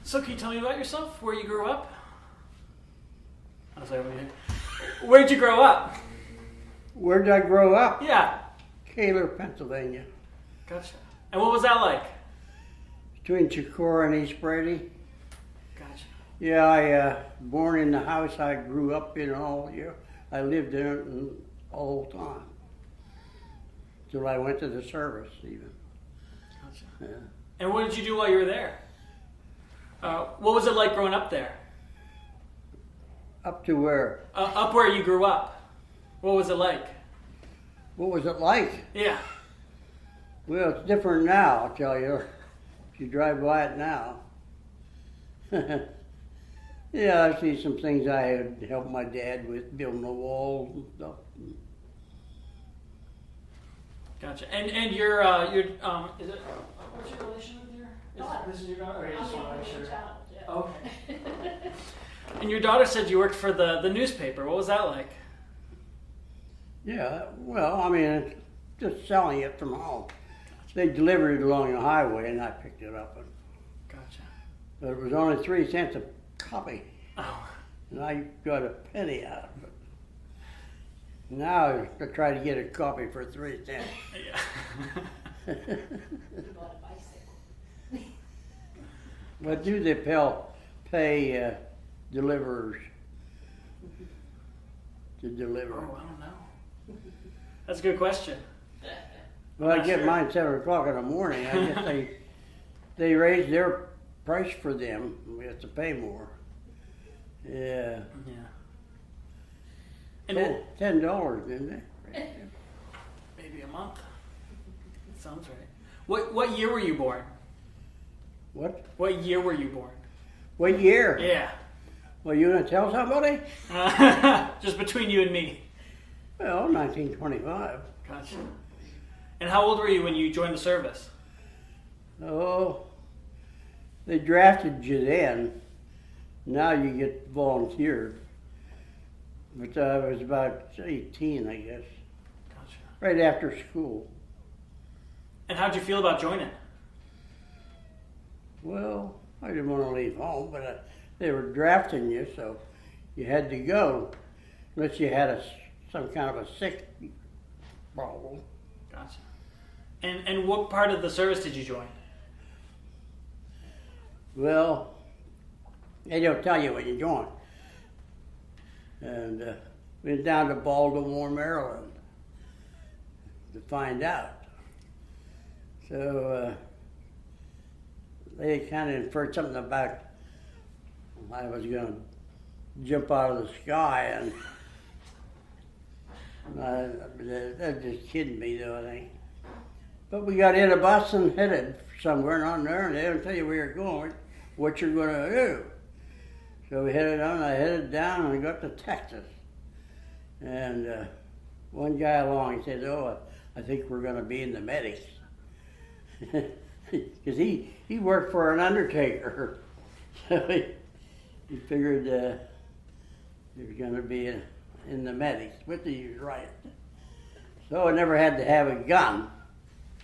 So can you tell me about yourself? Where you grew up? I was like, where'd you grow up? Where did I grow up? Yeah. Kaler, Pennsylvania. Gotcha. And what was that like? Between Chicora and East Brady. Gotcha. Yeah, I born in the house I grew up in all year. I lived in it all the time. Till I went to the service even. Gotcha. Yeah. And what did you do while you were there? What was it like growing up there? Up to where? Up where you grew up. What was it like? What was it like? Yeah. Well, it's different now, I'll tell you. If you drive by it now. Yeah, I see some things I had helped my dad with, building the walls and stuff. Gotcha. And your is it what's your relation with your? This is your daughter. Okay, just want to make sure. Child, yeah. Okay. And your daughter said you worked for the newspaper. What was that like? Yeah, well, I mean, it's just selling it from home. They delivered it along the highway, and I picked it up. Gotcha. But it was only 3 cents a copy, Oh. and I got a penny out of it. Now I try to get a copy for 3 cents. Yeah. You bought a bicycle. What do they pay deliverers to deliver? Oh, I don't know. That's a good question. Well, I Not get sure. mine 7 o'clock in the morning. I guess they raised their price for them. We have to pay more. Yeah. Yeah. And $10, didn't they? maybe a month. Sounds right. What year were you born? What? What year were you born? What year? Yeah. Well, you gonna tell somebody? Just between you and me. Well, 1925. Gotcha. And how old were you when you joined the service? Oh, they drafted you then. Now you get volunteered. But I was about 18, I guess. Gotcha. Right after school. And how'd you feel about joining? Well, I didn't want to leave home, but they were drafting you, so you had to go. Unless you had some kind of a sick problem. Gotcha. And what part of the service did you join? Well, they don't tell you when you join. And went down to Baltimore, Maryland to find out. So they kind of inferred something about I was going to jump out of the sky, and they're just kidding me, though, I think. But we got in a bus and headed somewhere on there, and they don't tell you where you're going, what you're going to do. So we headed on, I headed down, and I got to Texas. And one guy along, he said, oh, I think we're going to be in the medics. Because he worked for an undertaker. So he figured he was going to be in the medics, which he was right. So I never had to have a gun,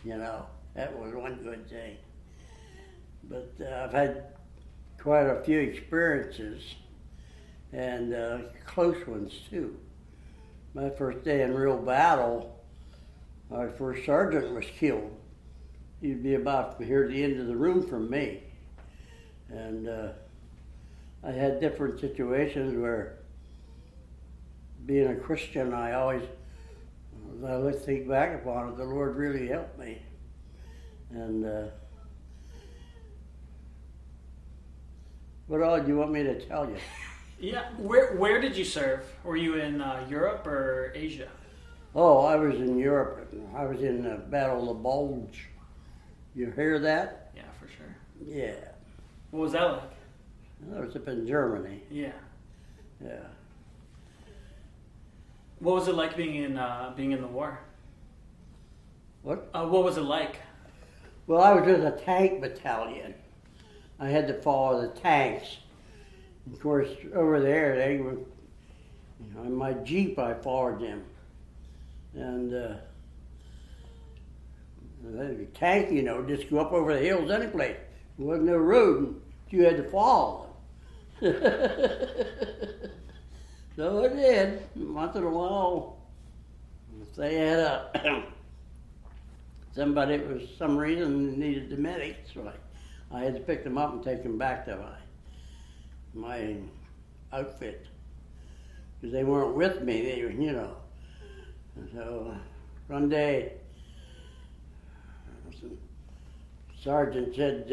you know. That was one good thing. But I've had quite a few experiences, and close ones too. My first day in real battle, our first sergeant was killed. He'd be about here at the end of the room from me. And I had different situations where, being a Christian, I always, as I look think back upon it, the Lord really helped me. And what all do you want me to tell you? Yeah. Where did you serve? Were you in Europe or Asia? Oh, I was in Europe. I was in the Battle of the Bulge. You hear that? Yeah, for sure. Yeah. What was that like? That was up in Germany. Yeah. Yeah. What was it like being in the war? What? What was it like? Well, I was with a tank battalion. I had to follow the tanks. Of course, over there, they were, in my Jeep, I followed them. And the tank, just go up over the hills any place. There wasn't no road. you had to follow them. So I did. Once in a while, if they had somebody that was some reason needed the medics, so I had to pick them up and take them back to my outfit. Because they weren't with me, they were, you know. And so one day, some sergeant said,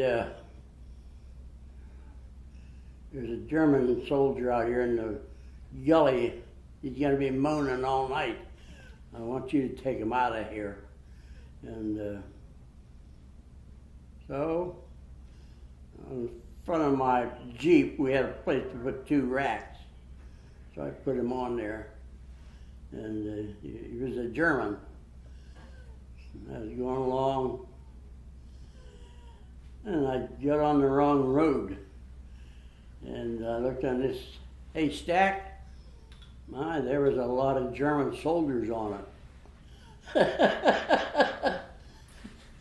there's a German soldier out here in the gully. He's going to be moaning all night. I want you to take him out of here. And so, in front of my Jeep, we had a place to put 2 racks. So I put him on there. And he was a German. I was going along, and I got on the wrong road. And I looked on this haystack. My, there was a lot of German soldiers on it.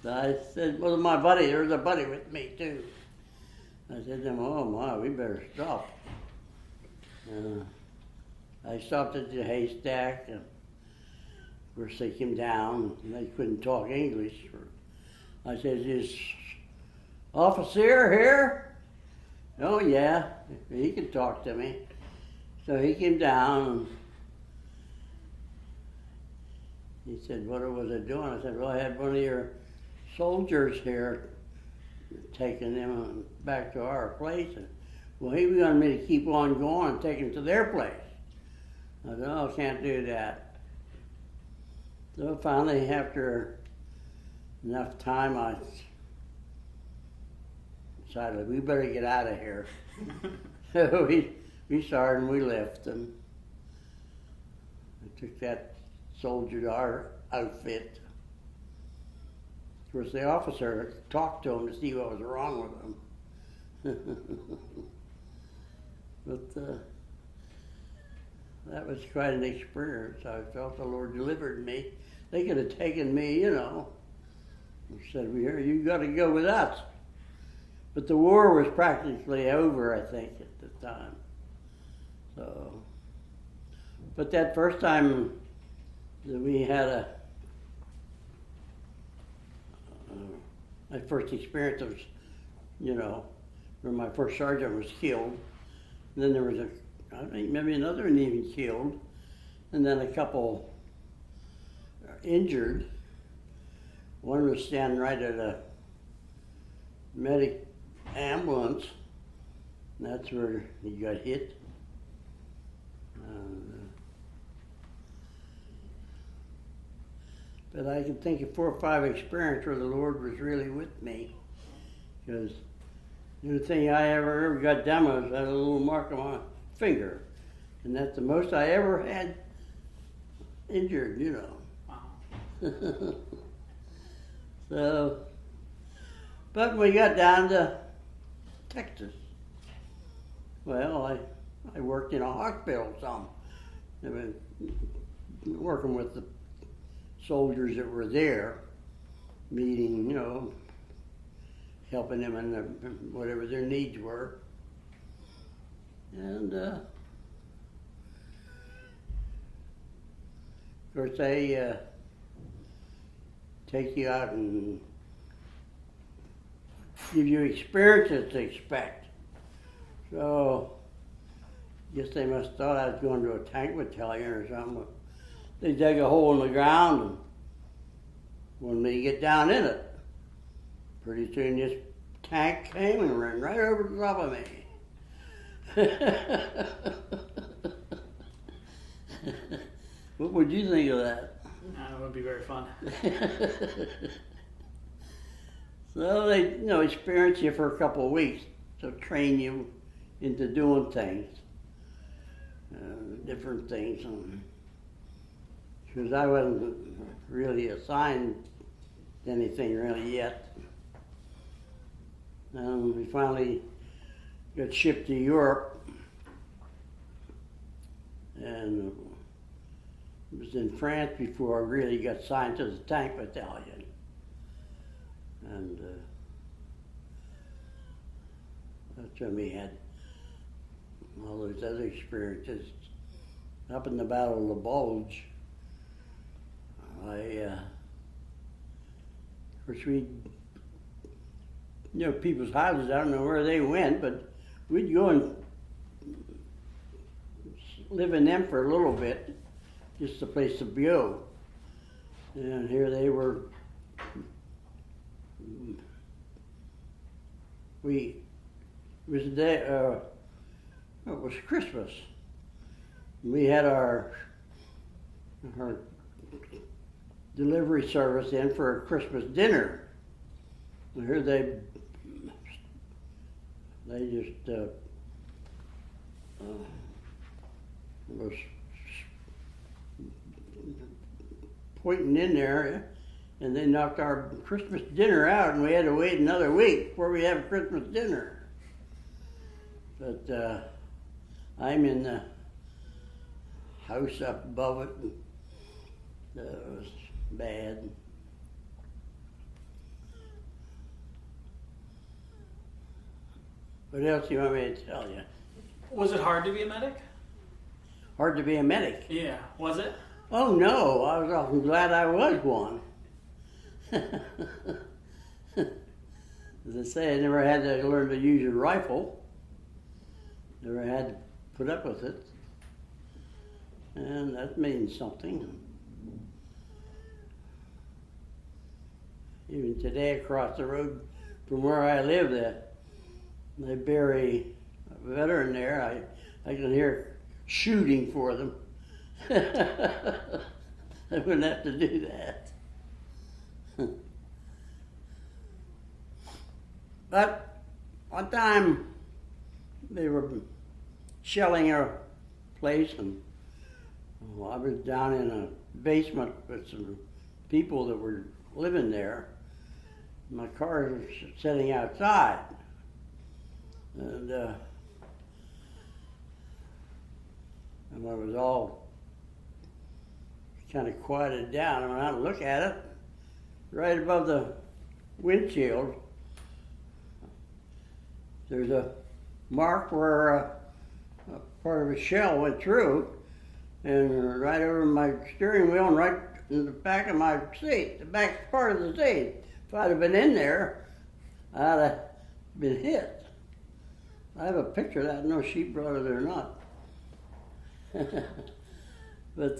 So I said, well, my buddy, there was a buddy with me too. I said to him, oh my, we better stop. I stopped at the haystack, and of course they came down, and they couldn't talk English. I said, is officer here? Oh yeah, he could talk to me. So he came down, and he said, what was I doing? I said, well, I had one of your soldiers here taking them back to our place. And, well, he wanted me to keep on going and take them to their place. I said, oh, I can't do that. So finally, after enough time, I decided we better get out of here. So we started and we left them. I took that soldier to our outfit. Of course, the officer talked to him to see what was wrong with him. But that was quite an experience. I felt the Lord delivered me. They could have taken me, you know, and said, well, you got to go with us. But the war was practically over, I think, at the time. So, but that first time that we had my first experience was, you know, where my first sergeant was killed. And then there was I think maybe another one even killed, and then a couple injured. One was standing right at a medic ambulance, and that's where he got hit. But I can think of 4 or 5 experiences where the Lord was really with me, because the only thing I ever got done was I had a little mark on my finger, and that's the most I ever had injured, you know. Wow. So, but we got down to Texas. Well, I worked in a hospital some. I mean, working with the soldiers that were there, meeting, you know, helping them in whatever their needs were. And of course they take you out and give you experiences to expect. So I guess they must have thought I was going to a tank battalion or something. They dug a hole in the ground and wanted me to get down in it. Pretty soon this tank came and ran right over the top of me. What would you think of that? It would be very fun. So they, you know, experience you for a couple of weeks to train you into doing things, different things. Because I wasn't really assigned to anything really yet. We finally got shipped to Europe, and it was in France before I really got assigned to the tank battalion. And That's when we had all those other experiences. Up in the Battle of the Bulge, of course people's houses, I don't know where they went, but we'd go and live in them for a little bit, just a place to go. And here they were, it was a day, it was Christmas. We had our delivery service in for a Christmas dinner. And here they just was pointing in there, and they knocked our Christmas dinner out, and we had to wait another week before we have Christmas dinner. But I'm in the house up above it, and it was bad. What else do you want me to tell you? Was it hard to be a medic? Hard to be a medic? Yeah. Was it? Oh no, I was often glad I was one. As I say, I never had to learn to use a rifle. Never had to put up with it. And that means something. Even today, across the road from where I live, they bury a veteran there. I can hear shooting for them. I wouldn't have to do that. But one time they were shelling a place, and I was down in a basement with some people that were living there. My car was sitting outside, and when it was all kind of quieted down, I went out and looked at it. Right above the windshield, there's a mark where a part of a shell went through, and right over my steering wheel and right in the back of my seat, the back part of the seat. If I'd have been in there, I'd have been hit. I have a picture of that. I don't know if she brought it or not. But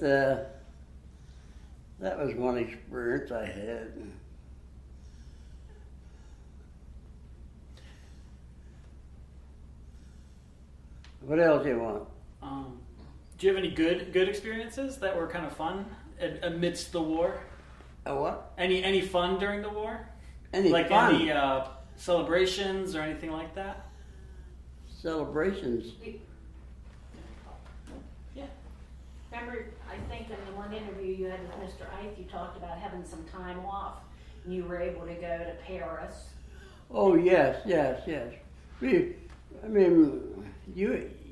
that was one experience I had. What else do you want? Do you have any good experiences that were kind of fun amidst the war? A what? Any fun during the war? Any like fun? Any celebrations or anything like that? Celebrations? Yeah. Remember, I think in the one interview you had with Mr. Ike, you talked about having some time off, and you were able to go to Paris. Oh yes.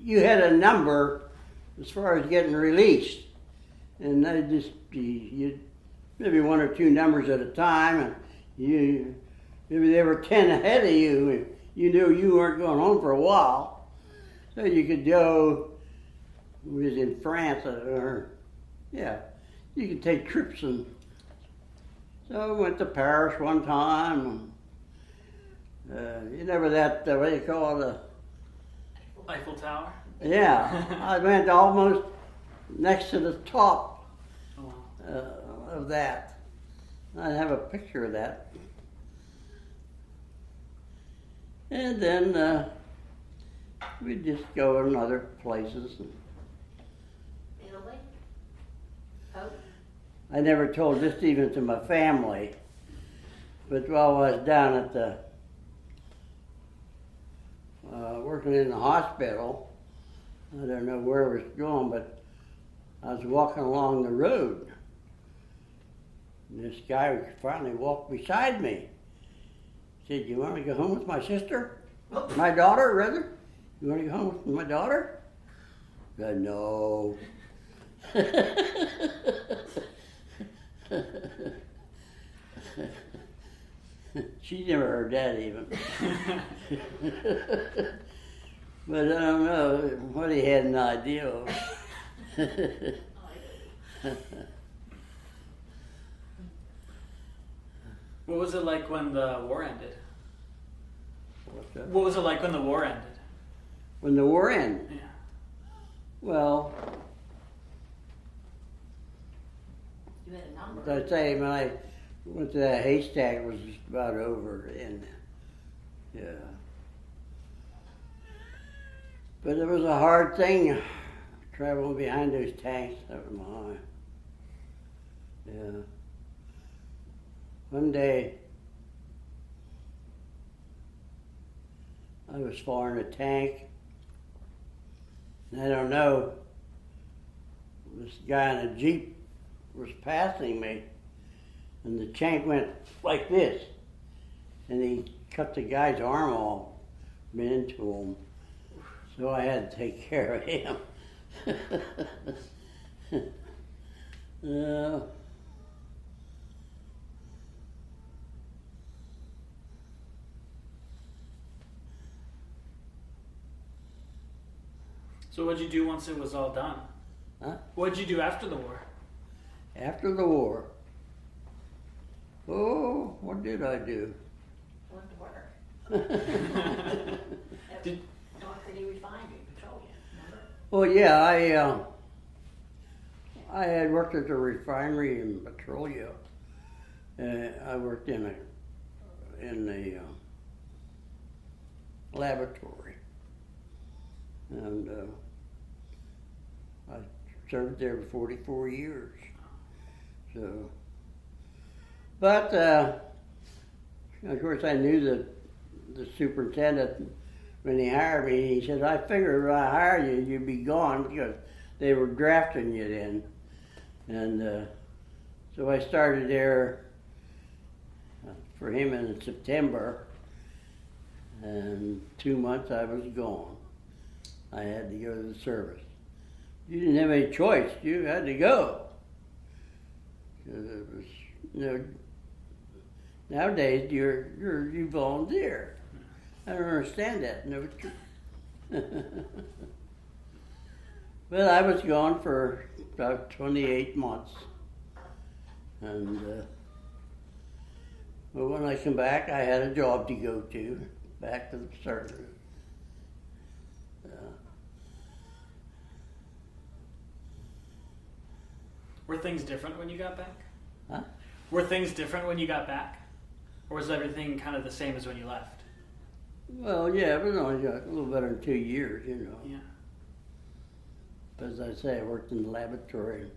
You had a number as far as getting released, and they just you maybe one or two numbers at a time, and maybe they were 10 ahead of you, and you knew you weren't going home for a while, so you could go. We was in France, you could take trips, and so I went to Paris one time. You never that what do you call it? Eiffel Tower? Yeah, I went almost next to the top of that. I have a picture of that. And then we'd just go in other places. Italy? Oh. I never told this even to my family, but while I was down at the working in the hospital, I don't know where I was going, but I was walking along the road. And this guy finally walked beside me. He said, "You want to go home with my sister? My daughter, rather? You want to go home with my daughter?" I said, "No." She never heard that even. But I don't know what he had an idea of. What was it like when the war ended? What's that? What was it like when the war ended? When the war ended? Yeah. Well, You had a number. as I say, when I went to that haystack, it was just about over, and yeah. But it was a hard thing traveling behind those tanks. That was my, yeah. One day, I was following a tank, and I don't know, this guy in a Jeep was passing me, and the tank went like this, and he cut the guy's arm off, went into him, so I had to take care of him. So what'd you do once it was all done? Huh? What'd you do after the war? After the war, oh, what did I do? Went to work. Did- Dock City Refinery, petroleum, remember? Well, yeah, I had worked at the refinery in Petrolia. I worked in the laboratory, and I served there for 44 years. So, but of course, I knew the superintendent when he hired me. He said, "I figured if I hired you, you'd be gone because they were drafting you then." And so I started there for him in September, and 2 months I was gone. I had to go to the service. You didn't have any choice. You had to go. 'Cause it was, nowadays you volunteer. I don't understand that. No, but I was gone for about 28 months, and but when I come back, I had a job to go to, back to the service. Were things different when you got back? Huh? Were things different when you got back? Or was everything kind of the same as when you left? Well, yeah, it was only a little better than 2 years, Yeah. As I say, I worked in the laboratory. Of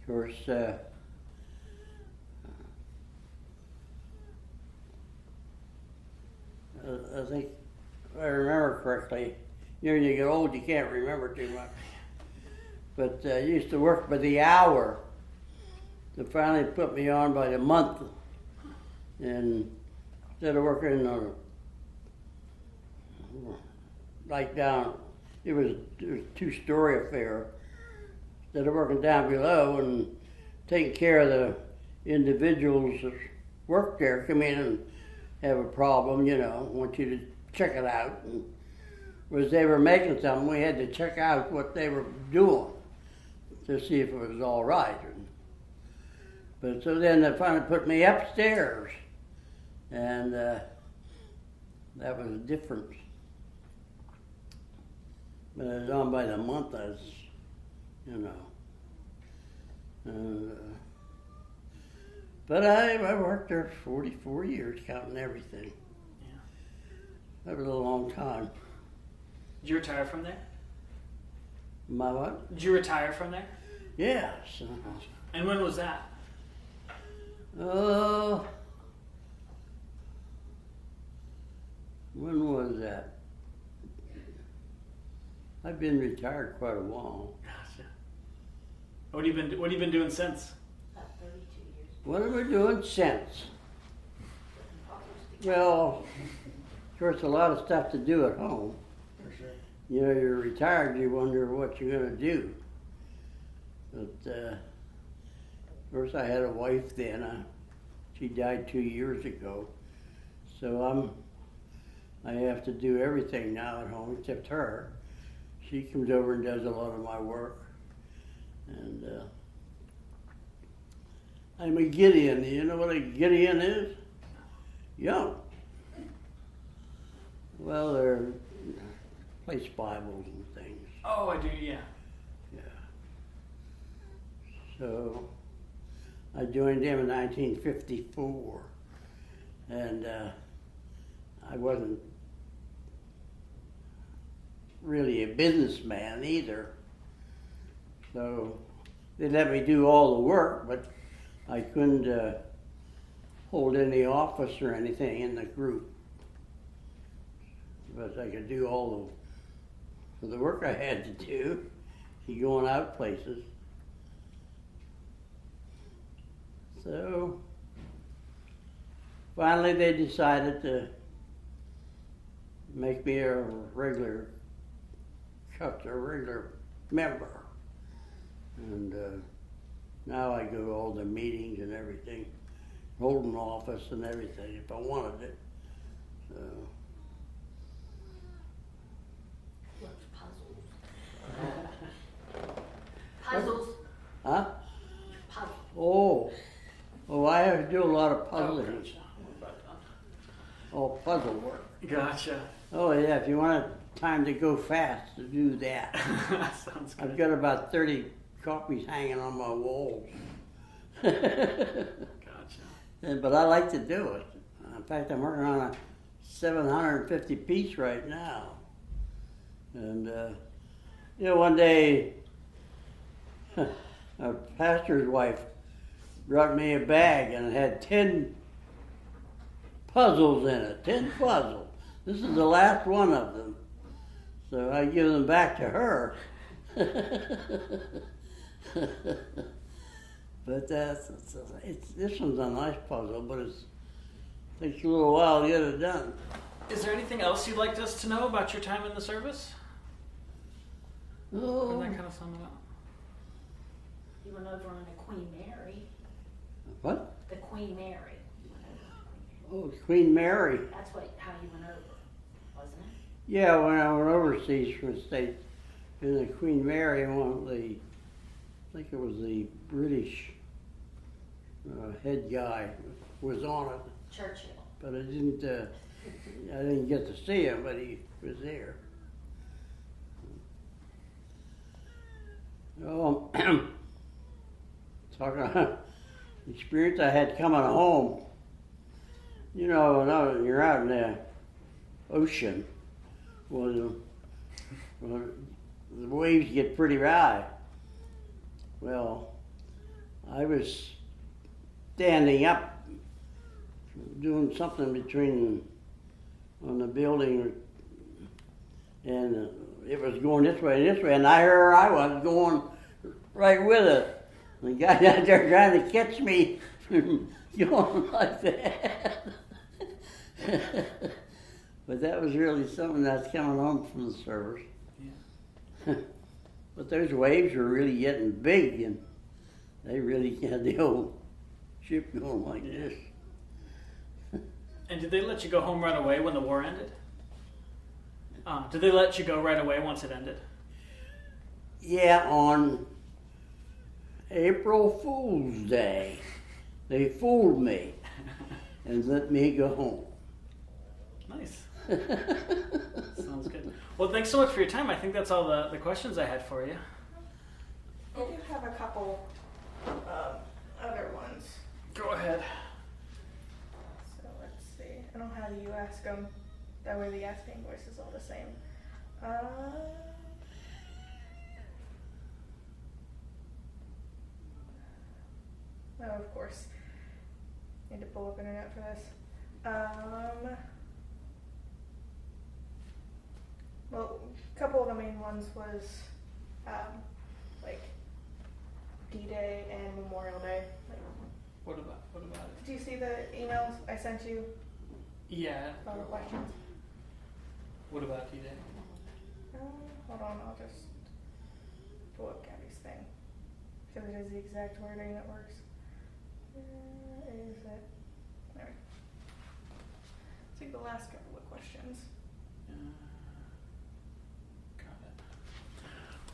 course, I think, if I remember correctly, when you get old, you can't remember too much. But I used to work by the hour. They finally put me on by the month. And instead of working on right down, it was a two-story affair. Instead of working down below and taking care of the individuals that work there, come in and have a problem, want you to check it out. And as they were making something, we had to check out what they were doing to see if it was all right. But so then they finally put me upstairs, and that was a difference. But I was on by the month, I was, but I worked there for 44 years, counting everything. Yeah. That was a long time. Did you retire from there? My what? Did you retire from there? Yes. And when was that? When was that? I've been retired quite a while. Gotcha. What have you been doing since? About 32 years. What am I doing since? Well, of course, a lot of stuff to do at home. For sure. You're retired, you wonder what you're going to do. But, of course, I had a wife then. She died 2 years ago. So I have to do everything now at home except her. She comes over and does a lot of my work. And I'm a Gideon. You know what a Gideon is? Young. Well, they're place Bibles and things. Oh, I do, yeah. Yeah. So I joined them in 1954, and I wasn't really a businessman either. So they let me do all the work, but I couldn't hold any office or anything in the group. But I could do all the work I had to do, going out places. So finally they decided to make me a regular member. And now I go to all the meetings and everything, hold an office and everything if I wanted it. So. Puzzles. Huh? Puzzles. Oh, I have to do a lot of puzzling. Oh, gotcha. Oh, puzzle work. Gotcha. Oh yeah, if you want time to go fast, to do that. Sounds good. I've got about 30 copies hanging on my walls. Gotcha. But I like to do it. In fact, I'm working on a 750 piece right now. And one day, a pastor's wife brought me a bag and it had 10 puzzles in it. 10 puzzles. This is the last one of them. So I give them back to her. But this one's a nice puzzle, but it takes a little while to get it done. Is there anything else you'd like us to know about your time in the service? Oh. Or that kind of sum it up? You went over on a Queen Mary. What? The Queen Mary. Oh, Queen Mary. That's how you went over, wasn't it? Yeah, when I went overseas from the States, in the Queen Mary, I think it was the British head guy was on it. Churchill. But I didn't get to see him, but he was there. Oh, talking about the experience I had coming home. You know, when you're out in the ocean, well, the waves get pretty high. Well, I was standing up, doing something on the building, and it was going this way, and I was going right with it. The guy out there trying to catch me going like that. But that was really something that's coming home from the service. Yeah. But those waves were really getting big, and they really had the old ship going like this. And did they let you go home right away when the war ended? Did they let you go right away once it ended? Yeah, on April Fool's Day, they fooled me and let me go home. Nice. Sounds good. Well, thanks so much for your time. I think that's all the questions I had for you. I do have a couple other ones. Go ahead. So let's see. I know how you ask them. That way the asking voice is all the same. Oh, of course. Need to pull up internet for this. Well, a couple of the main ones was like D-Day and Memorial Day. Like, What about it? did you see the emails I sent you? Yeah. All the questions. What about D-Day? Hold on, I'll just pull up Gabby's thing because it is the exact wording that works. Where is it? the last couple of questions.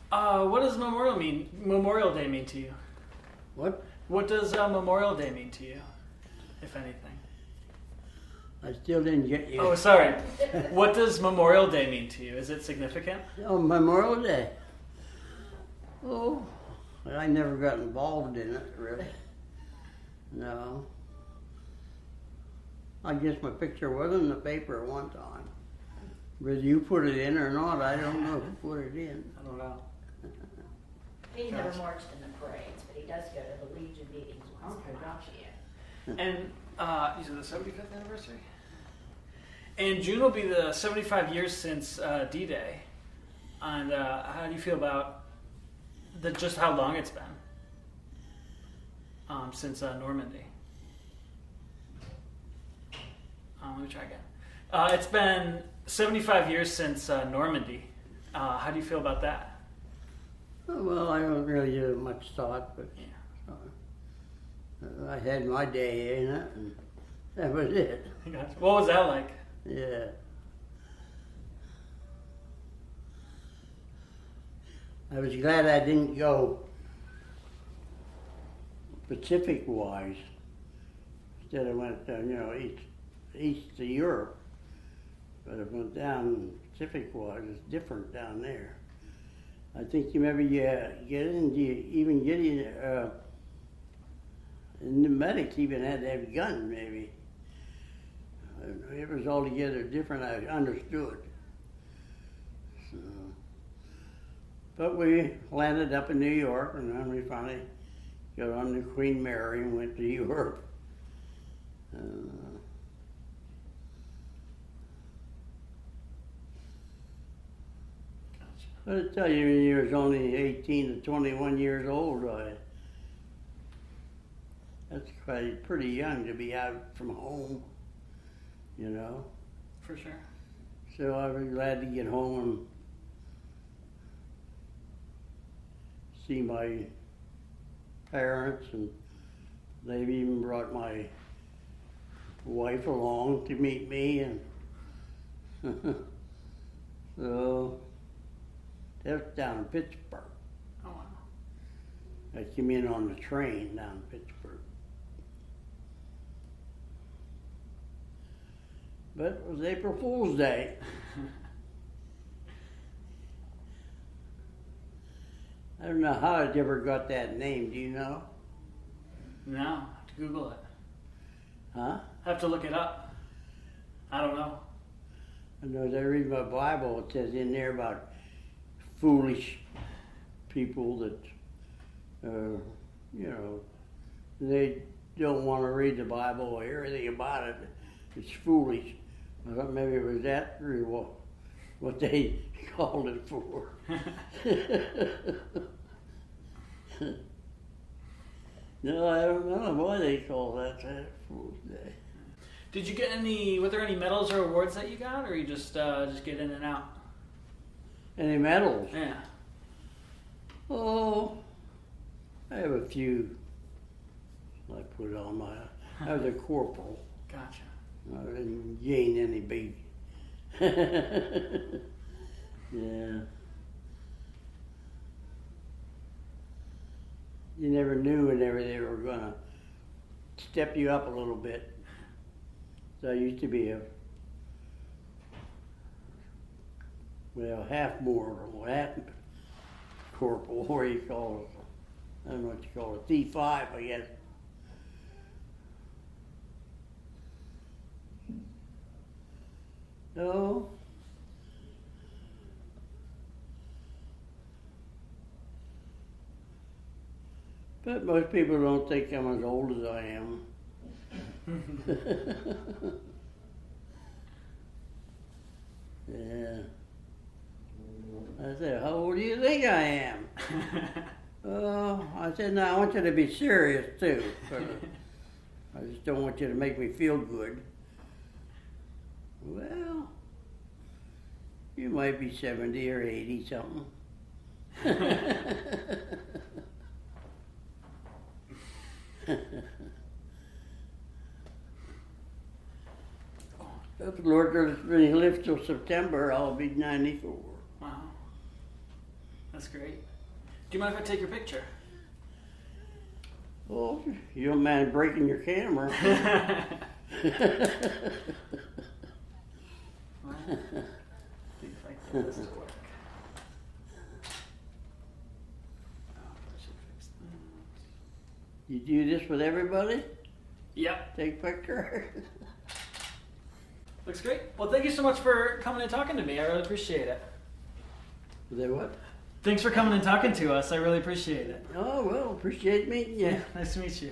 Got it. What does Memorial Day mean to you? What? What does Memorial Day mean to you, if anything? I still didn't get you. Oh, sorry. What does Memorial Day mean to you? Is it significant? Oh, Memorial Day. Oh, I never got involved in it, really. No. I guess my picture was in the paper at one time. Whether you put it in or not, I don't know who put it in. I don't know. He never marched in the parades, but he does go to the Legion meetings once in a while. Gotcha. And you said the 75th anniversary? And June will be the 75 years since D-Day. And how do you feel about just how long it's been since Normandy? Let me try again. It's been 75 years since Normandy. How do you feel about that? Oh, well, I don't really give much thought, but I had my day in it, and that was it. Gotcha. What was that like? Yeah. I was glad I didn't go Pacific-wise. Instead I went, east to Europe. But I went down Pacific-wise. It's different down there. I think you maybe get in, the medics even had to have guns, maybe. It was altogether different, I understood. So, but we landed up in New York, and then we finally got on the Queen Mary and went to Europe. But I tell you, when you was only 18 to 21 years old, that's pretty young to be out from home, you know. For sure. So I was glad to get home and see my parents, and they've even brought my wife along to meet me, and so that was down in Pittsburgh. Oh, wow. I came in on the train down in Pittsburgh. But it was April Fool's Day. I don't know how it ever got that name, do you know? No, I have to Google it. Huh? I have to look it up. I don't know. I know as I read my Bible, it says in there about foolish people that, they don't want to read the Bible or hear anything about it. It's foolish. I thought maybe it was that or what they called it for. No, I don't know why they call that Fool's Day. Did you get were there any medals or awards that you got, or you just get in and out? Any medals? Yeah. Oh, I have a few. I put on I was a corporal. Gotcha. I didn't gain any big. Yeah. You never knew whenever they were gonna step you up a little bit. So I used to be half corporal, what you call it. I don't know what you call it, T5, I guess. No. But most people don't think I'm as old as I am. Yeah. I said, how old do you think I am? Oh, I said, no, I want you to be serious too. I just don't want you to make me feel good. Well, you might be 70 or 80 something. If the Lord does me live till September, I'll be 94. Wow. That's great. Do you mind if I take your picture? Oh, you don't mind breaking your camera. Well, see if I can get this to work. Oh, I should fix that. You do this with everybody? Yep. Take picture? Looks great. Well, thank you so much for coming and talking to me. I really appreciate it. They what? Thanks for coming and talking to us. I really appreciate it. Oh, well, appreciate meeting you. Nice to meet you.